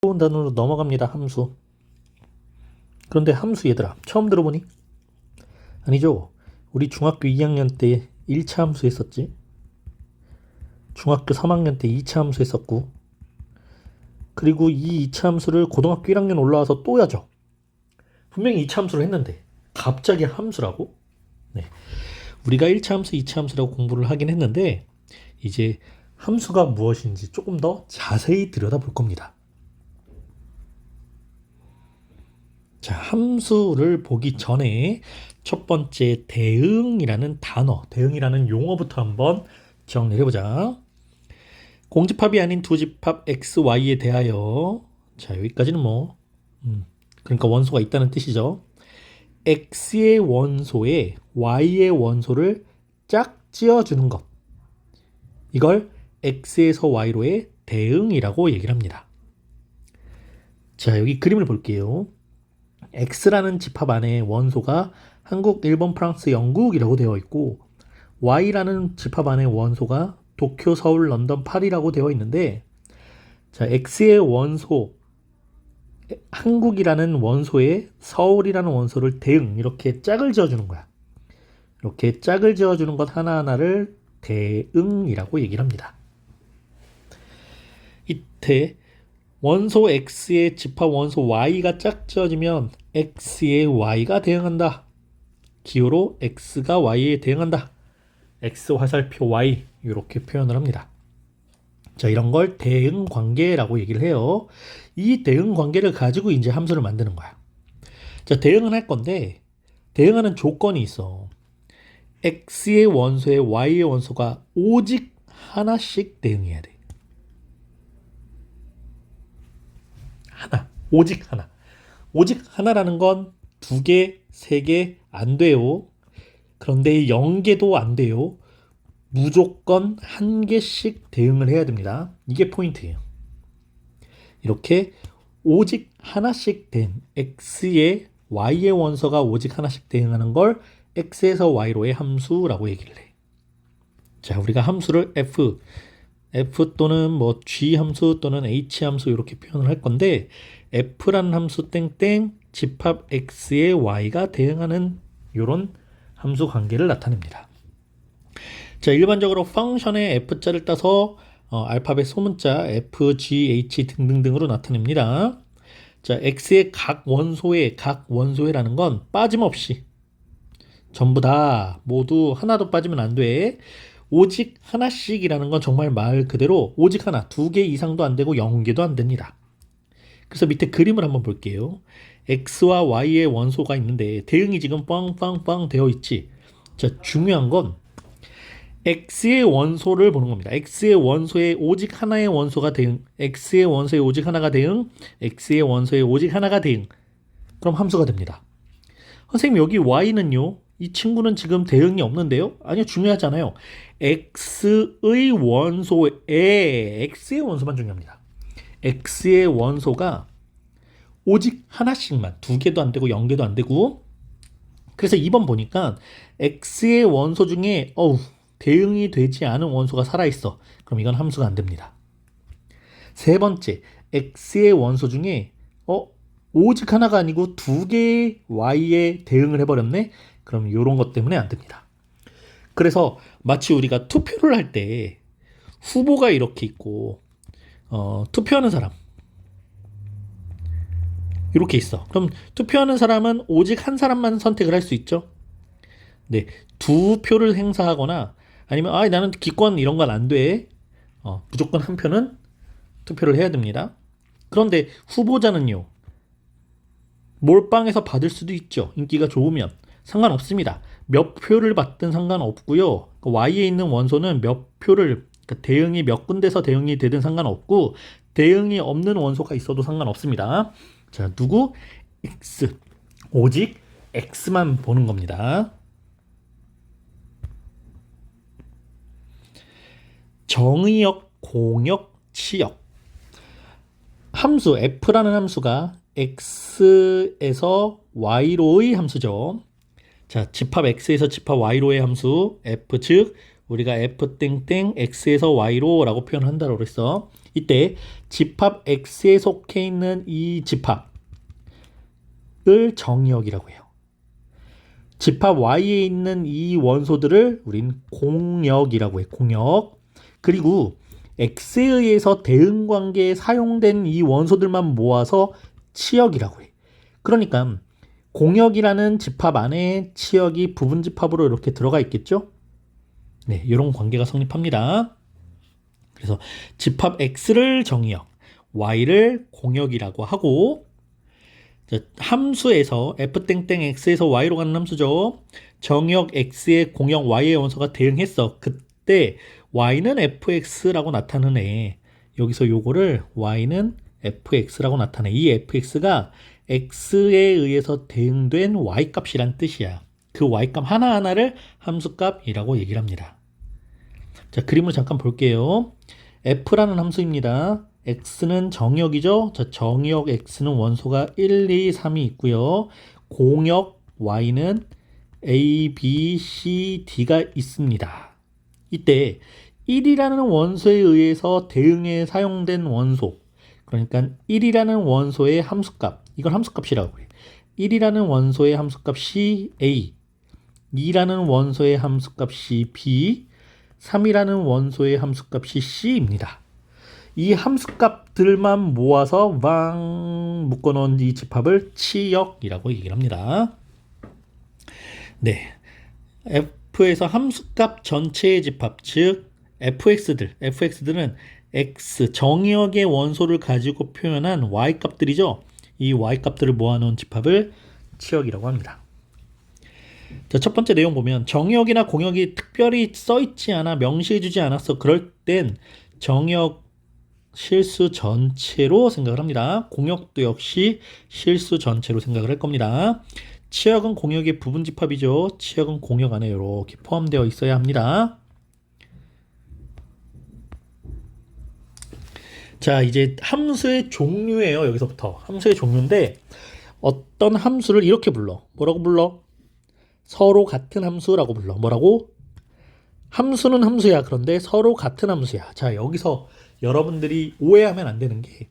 좋은 단어로 넘어갑니다. 함수. 그런데 함수 얘들아 처음 들어보니? 아니죠. 우리 중학교 2학년 때 1차 함수 했었지. 중학교 3학년 때 2차 함수 했었고, 그리고 이 2차 함수를 고등학교 1학년 올라와서 또 하죠. 분명히 2차 함수를 했는데 갑자기 함수라고? 네. 우리가 1차 함수, 2차 함수라고 공부를 하긴 했는데 이제 함수가 무엇인지 조금 더 자세히 들여다볼 겁니다. 자, 함수를 보기 전에 첫 번째 대응이라는 단어, 대응이라는 용어부터 한번 정리를 해보자. 공집합이 아닌 두집합 x, y에 대하여, 자, 여기까지는 그러니까 원소가 있다는 뜻이죠. x의 원소에 y의 원소를 짝지어주는 것. 이걸 x에서 y로의 대응이라고 얘기를 합니다. 자, 여기 그림을 볼게요. x라는 집합 안에 원소가 한국, 일본, 프랑스, 영국이라고 되어 있고, y라는 집합 안에 원소가 도쿄, 서울, 런던, 파리라고 되어 있는데, 자, x의 원소, 한국이라는 원소에 서울이라는 원소를 대응, 이렇게 짝을 지어주는 거야. 이렇게 짝을 지어주는 것 하나하나를 대응이라고 얘기를 합니다. 이때 원소 x의 집합 원소 y가 짝 지어지면 x의 y가 대응한다. 기호로 x가 y에 대응한다. x 화살표 y 이렇게 표현을 합니다. 자, 이런 걸 대응 관계라고 얘기를 해요. 이 대응 관계를 가지고 이제 함수를 만드는 거야. 자, 대응은 할 건데 대응하는 조건이 있어. x의 원소에 y의 원소가 오직 하나씩 대응해야 돼. 하나, 오직 하나. 오직 하나라는 건 2개, 3개 안 돼요. 그런데 0개도 안 돼요. 무조건 1개씩 대응을 해야 됩니다. 이게 포인트예요. 이렇게 오직 하나씩 된 x의 y의 원소가 오직 하나씩 대응하는 걸 x에서 y로의 함수라고 얘기를 해. 자, 우리가 함수를 f 또는 g 함수 또는 h 함수 이렇게 표현을 할 건데, f라는 함수 땡땡 집합 x의 y가 대응하는 이런 함수 관계를 나타냅니다. 자, 일반적으로 펑션의 f자를 따서 알파벳 소문자 f, g, h 등등등으로 나타냅니다. 자, x의 각 원소에라는 건 빠짐없이 전부 다 모두 하나도 빠지면 안 돼. 오직 하나씩이라는 건 정말 말 그대로 오직 하나, 2개 이상도 안 되고 0개도 안 됩니다. 그래서 밑에 그림을 한번 볼게요. x와 y의 원소가 있는데 대응이 지금 빵빵빵 되어 있지. 자, 중요한 건 x의 원소를 보는 겁니다. x의 원소에 오직 하나의 원소가 대응, x의 원소에 오직 하나가 대응, x의 원소에 오직 하나가 대응. 그럼 함수가 됩니다. 선생님, 여기 y는요? 이 친구는 지금 대응이 없는데요? 아니요, 중요하잖아요. x의 원소에 x의 원소만 중요합니다. x의 원소가 오직 하나씩만, 2개도 안 되고 0개도 안 되고. 그래서 2번 보니까 x의 원소 중에 대응이 되지 않은 원소가 살아있어. 그럼 이건 함수가 안 됩니다. 세 번째, x의 원소 중에 오직 하나가 아니고 2개의 y에 대응을 해버렸네? 그럼 이런 것 때문에 안 됩니다. 그래서 마치 우리가 투표를 할 때 후보가 이렇게 있고 투표하는 사람 이렇게 있어. 그럼 투표하는 사람은 오직 한 사람만 선택을 할 수 있죠. 네, 2표를 행사하거나 아니면 나는 기권 이런 건 안 돼. 무조건 한 표는 투표를 해야 됩니다. 그런데 후보자는요, 몰빵해서 받을 수도 있죠. 인기가 좋으면 상관없습니다. 몇 표를 받든 상관없고요. Y에 있는 원소는 몇 표를, 그러니까 대응이 몇 군데서 대응이 되든 상관없고, 대응이 없는 원소가 있어도 상관없습니다. 자, 누구? X. 오직 X만 보는 겁니다. 정의역, 공역, 치역. 함수 f라는 함수가 x에서 y로의 함수죠. 자, 집합 x에서 집합 y로의 함수 f, 즉 우리가 f 땡땡 x에서 y로라고 표현한다고 그랬어. 이때 집합 X에 속해 있는 이 집합을 정의역이라고 해요. 집합 Y에 있는 이 원소들을 우린 공역이라고 해. 공역. 그리고 X에 의해서 대응 관계에 사용된 이 원소들만 모아서 치역이라고 해. 그러니까 공역이라는 집합 안에 치역이 부분 집합으로 이렇게 들어가 있겠죠? 네, 이런 관계가 성립합니다. 그래서 집합 X를 정의역, Y를 공역이라고 하고, 함수에서 fX에서 Y로 가는 함수죠. 정역 X의 공역 Y의 원소가 대응했어. 그때 Y는 fx라고 나타내네. 여기서 요거를 Y는 fx라고 나타내. 이 fx가 x에 의해서 대응된 y값이란 뜻이야. 그 y값 하나하나를 함수값이라고 얘기를 합니다. 자, 그림을 잠깐 볼게요. f라는 함수입니다. x는 정역이죠. 자, 정역 x는 원소가 1, 2, 3이 있고요. 공역 y는 a, b, c, d가 있습니다. 이때 1이라는 원소에 의해서 대응에 사용된 원소, 그러니까 1이라는 원소의 함수값, 이걸 함수값이라고 해. 1이라는 원소의 함수값이 a, 2라는 원소의 함수값이 b, 3이라는 원소의 함수값이 c입니다. 이 함수값들만 모아서 왕 묶어놓은 이 집합을 치역이라고 얘기를 합니다. 네, F에서 함수값 전체의 집합, 즉 fx들은 x 정의역의 원소를 가지고 표현한 y값들이죠. 이 y값들을 모아놓은 집합을 치역이라고 합니다. 자, 첫 번째 내용 보면 정의역이나 공역이 특별히 써있지 않아 명시해주지 않았어. 그럴 땐 정의역 실수 전체로 생각을 합니다. 공역도 역시 실수 전체로 생각을 할 겁니다. 치역은 공역의 부분 집합이죠. 치역은 공역 안에 이렇게 포함되어 있어야 합니다. 자, 이제 함수의 종류예요. 여기서부터 함수의 종류인데 어떤 함수를 이렇게 불러. 뭐라고 불러? 서로 같은 함수라고 불러. 뭐라고? 함수는 함수야. 그런데 서로 같은 함수야. 자, 여기서 여러분들이 오해하면 안 되는 게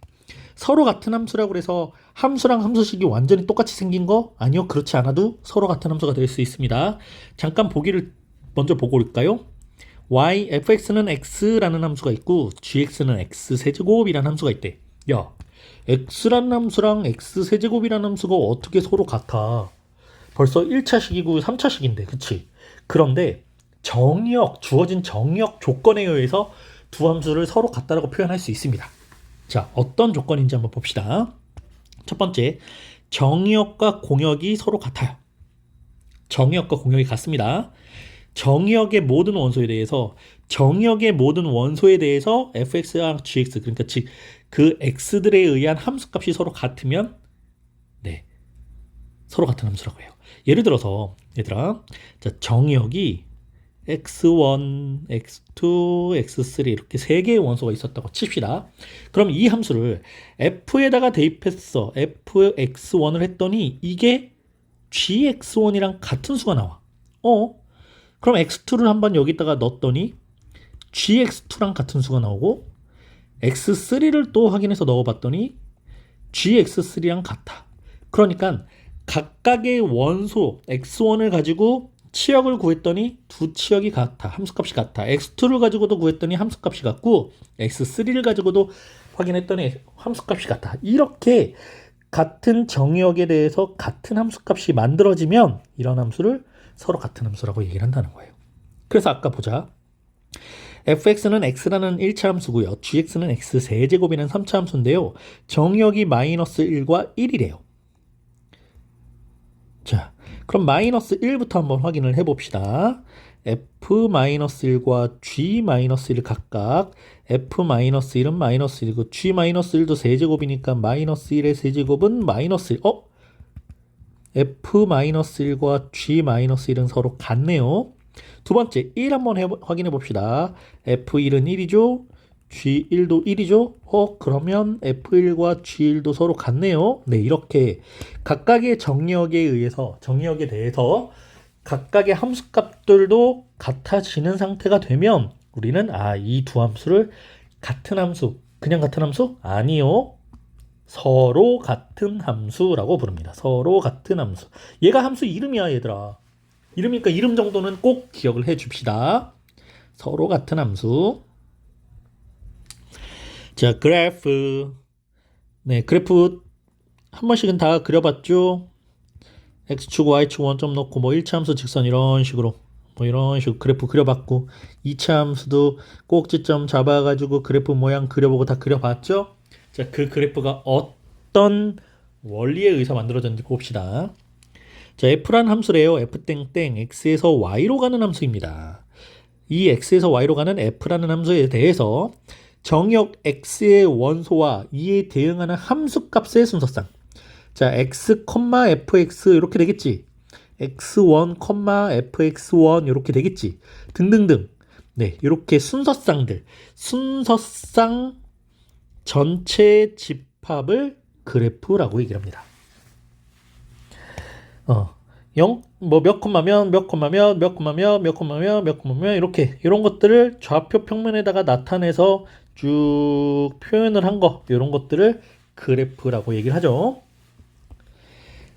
서로 같은 함수라고 해서 함수랑 함수식이 완전히 똑같이 생긴 거? 아니요. 그렇지 않아도 서로 같은 함수가 될 수 있습니다. 잠깐 보기를 먼저 보고 올까요? fx는 x라는 함수가 있고 gx는 x세제곱이라는 함수가 있대. 야, x라는 함수랑 x세제곱이라는 함수가 어떻게 서로 같아? 벌써 1차식이고 3차식인데, 그치? 그런데 주어진 정의역 조건에 의해서 두 함수를 서로 같다라고 표현할 수 있습니다. 자, 어떤 조건인지 한번 봅시다. 첫 번째, 정의역과 공역이 서로 같아요. 정의역과 공역이 같습니다. 정의역의 모든 원소에 대해서 fx와 gx, 그러니까 즉 그 x들에 의한 함수값이 서로 같으면 네, 서로 같은 함수라고 해요. 예를 들어서 얘들아, 자, 정의역이 x1, x2, x3 이렇게 세 개의 원소가 있었다고 칩시다. 그럼 이 함수를 f에다가 대입했어. fx1을 했더니 이게 gx1이랑 같은 수가 나와. 그럼 x2를 한번 여기다가 넣었더니 gx2랑 같은 수가 나오고 x3를 또 확인해서 넣어봤더니 gx3랑 같아. 그러니까 각각의 원소 x1을 가지고 치역을 구했더니 두 치역이 같아. 함수값이 같아. x2를 가지고도 구했더니 함수값이 같고 x3를 가지고도 확인했더니 함수값이 같아. 이렇게 같은 정의역에 대해서 같은 함수값이 만들어지면 이런 함수를 서로 같은 함수라고 얘기를 한다는 거예요. 그래서 아까 보자. fx는 x라는 1차 함수고요. gx는 x세제곱이라는 3차 함수인데요. 정의역이 마이너스 1과 1이래요. 자, 그럼 마이너스 1부터 한번 확인을 해봅시다. f-1과 g-1 각각 f-1은 마이너스 1이고 g-1도 세제곱이니까 마이너스 1의 세제곱은 마이너스 1. f-1과 g-1은 서로 같네요. 두 번째, 1 한번 확인해 봅시다. f1은 1이죠. g1도 1이죠. 그러면 f1과 g1도 서로 같네요. 네, 이렇게 각각의 정의역에 대해서 각각의 함수값들도 같아지는 상태가 되면 우리는 이 두 함수를 같은 함수, 그냥 같은 함수? 아니요. 서로 같은 함수라고 부릅니다. 서로 같은 함수. 얘가 함수 이름이야, 얘들아. 이름이니까 이름 정도는 꼭 기억을 해 줍시다. 서로 같은 함수. 자, 그래프. 네, 그래프 한 번씩은 다 그려봤죠? x축, y축 원점 놓고 뭐 1차 함수 직선 이런 식으로 그래프 그려봤고 2차 함수도 꼭지점 잡아가지고 그래프 모양 그려보고 다 그려봤죠? 자, 그 그래프가 어떤 원리에 의해서 만들어졌는지 봅시다. 자, f란 함수래요. f땡땡 x에서 y로 가는 함수입니다. 이 x에서 y로 가는 f라는 함수에 대해서 정역 x의 원소와 이에 대응하는 함수값의 순서상. 자, x, fx 이렇게 되겠지. x1, fx1 이렇게 되겠지. 등등등. 네, 이렇게 순서쌍들. 순서쌍 전체 집합을 그래프라고 얘기를 합니다. 몇 콤마면 몇 콤마면 몇 콤마면 몇 콤마면 몇 콤마면 이렇게 이런 것들을 좌표 평면에다가 나타내서 쭉 표현을 한 거 이런 것들을 그래프라고 얘기를 하죠.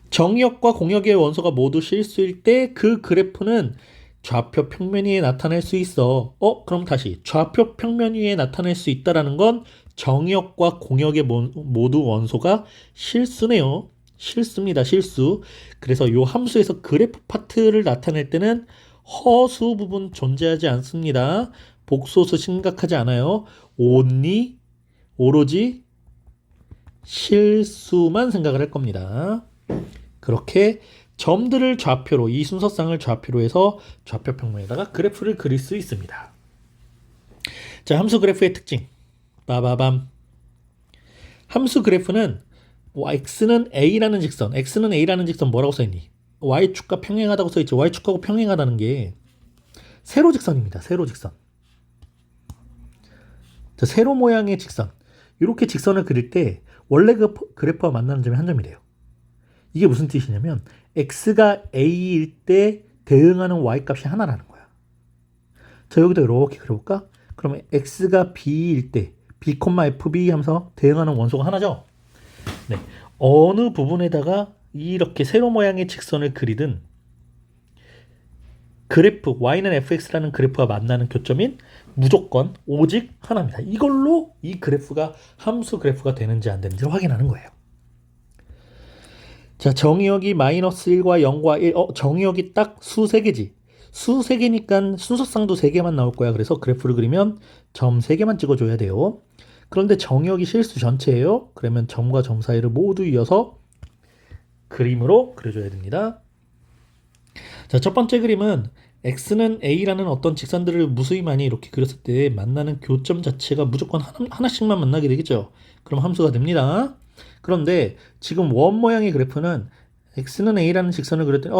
정역과 공역의 원소가 모두 실수일 때 그 그래프는 좌표 평면 위에 나타낼 수 있어. 그럼 다시 좌표 평면 위에 나타낼 수 있다라는 건 정역과 공역의 모두 원소가 실수네요. 실수입니다. 실수. 그래서 이 함수에서 그래프 파트를 나타낼 때는 허수 부분 존재하지 않습니다. 복소수 심각하지 않아요. 오로지 실수만 생각을 할 겁니다. 그렇게 점들을 좌표로 이 순서쌍을 좌표로 해서 좌표 평면에다가 그래프를 그릴 수 있습니다. 자, 함수 그래프의 특징. 빠바밤. 함수 그래프는 x는 a라는 직선 뭐라고 써있니? y축과 평행하다고 써있지. y축하고 평행하다는 게 세로 직선입니다. 세로 직선. 자, 세로 모양의 직선. 이렇게 직선을 그릴 때 원래 그 그래프와 만나는 점이 한 점이래요. 이게 무슨 뜻이냐면 x가 a일 때 대응하는 y값이 하나라는 거야. 자, 여기도 이렇게 그려볼까? 그러면 x가 b일 때 b, fb 하면서 대응하는 원소가 하나죠? 네. 어느 부분에다가 이렇게 세로 모양의 직선을 그리든 그래프 y는 fx라는 그래프가 만나는 교점인 무조건 오직 하나입니다. 이걸로 이 그래프가 함수 그래프가 되는지 안 되는지를 확인하는 거예요. 자, 정의역이 마이너스 1과 0과 1. 정의역이 딱 수 3개지. 수 3개니까 순서쌍도 3개만 나올 거야. 그래서 그래프를 그리면 점 3개만 찍어줘야 돼요. 그런데 정의역이 실수 전체예요. 그러면 점과 점 사이를 모두 이어서 그림으로 그려줘야 됩니다. 자, 첫 번째 그림은 x는 a라는 어떤 직선들을 무수히 많이 이렇게 그렸을 때 만나는 교점 자체가 무조건 하나씩만 만나게 되겠죠. 그럼 함수가 됩니다. 그런데 지금 원 모양의 그래프는 x는 a라는 직선을 그렸더니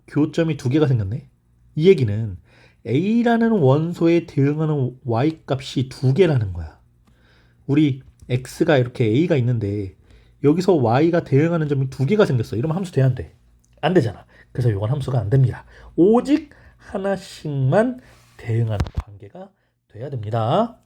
교점이 2개가 생겼네. 이 얘기는 a라는 원소에 대응하는 y 값이 2개라는 거야. 우리 x가 이렇게 a가 있는데 여기서 y가 대응하는 점이 2개가 생겼어. 이러면 함수 돼야 안 돼? 안 되잖아. 그래서 이건 함수가 안 됩니다. 오직 하나씩만 대응하는 관계가 돼야 됩니다.